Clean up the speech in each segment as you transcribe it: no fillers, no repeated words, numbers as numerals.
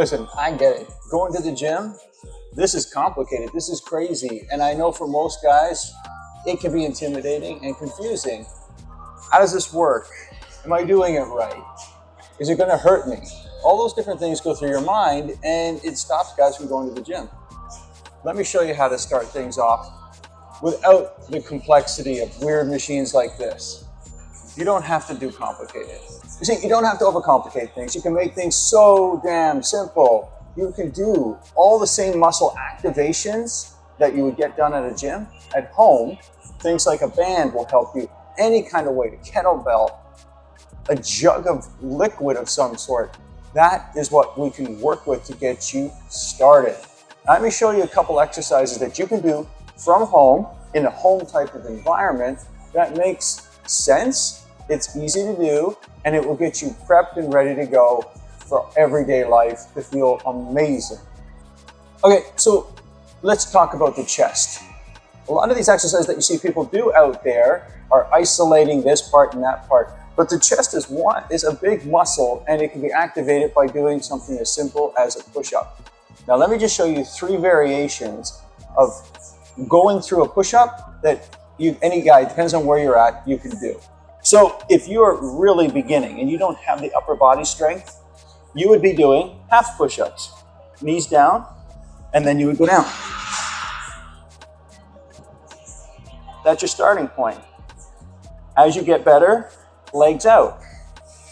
Listen, I get it. Going to the gym, this is complicated. This is crazy. And I know for most guys, it can be intimidating and confusing. How does this work? Am I doing it right? Is it going to hurt me? All those different things go through your mind, and it stops guys from going to the gym. Let me show you how to start things off without the complexity of weird machines like this. You don't have to do complicated. You see, you don't have to overcomplicate things. You can make things so damn simple. You can do all the same muscle activations that you would get done at a gym at home. Things like a band will help you any kind of weight, a kettlebell, a jug of liquid of some sort. That is what we can work with to get you started. Let me show you a couple exercises that you can do from home in a home type of environment that makes sense, it's easy to do, and it will get you prepped and ready to go for everyday life to feel amazing. Okay, so let's talk about the chest. A lot of these exercises that you see people do out there are isolating this part and that part, but the chest is a big muscle, and it can be activated by doing something as simple as a push-up. Now let me just show you 3 variations of going through a push-up that any guy, depends on where you're at, you can do. So if you're really beginning and you don't have the upper body strength, you would be doing half push-ups. Knees down, and then you would go down. That's your starting point. As you get better, legs out.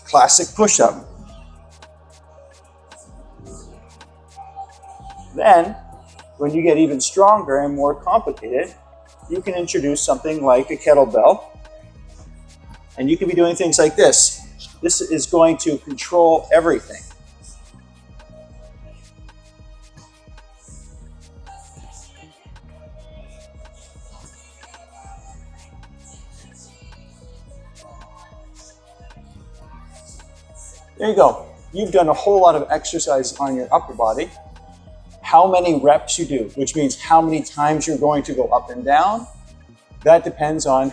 Classic push-up. Then, when you get even stronger and more complicated, you can introduce something like a kettlebell. And you can be doing things like this. This is going to control everything. There you go. You've done a whole lot of exercise on your upper body. How many reps you do, which means how many times you're going to go up and down, that depends on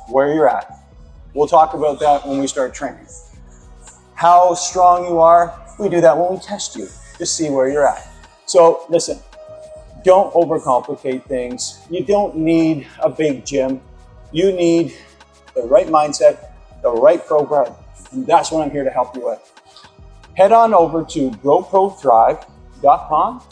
where you're at. We'll talk about that when we start training. How strong you are, we do that when we test you to see where you're at. So listen, don't overcomplicate things. You don't need a big gym. You need the right mindset, the right program, and that's what I'm here to help you with. Head on over to GoProThrive.com.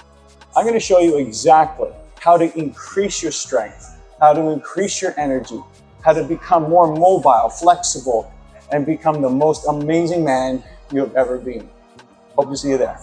I'm going to show you exactly how to increase your strength, how to increase your energy, how to become more mobile, flexible, and become the most amazing man you have ever been. Hope to see you there.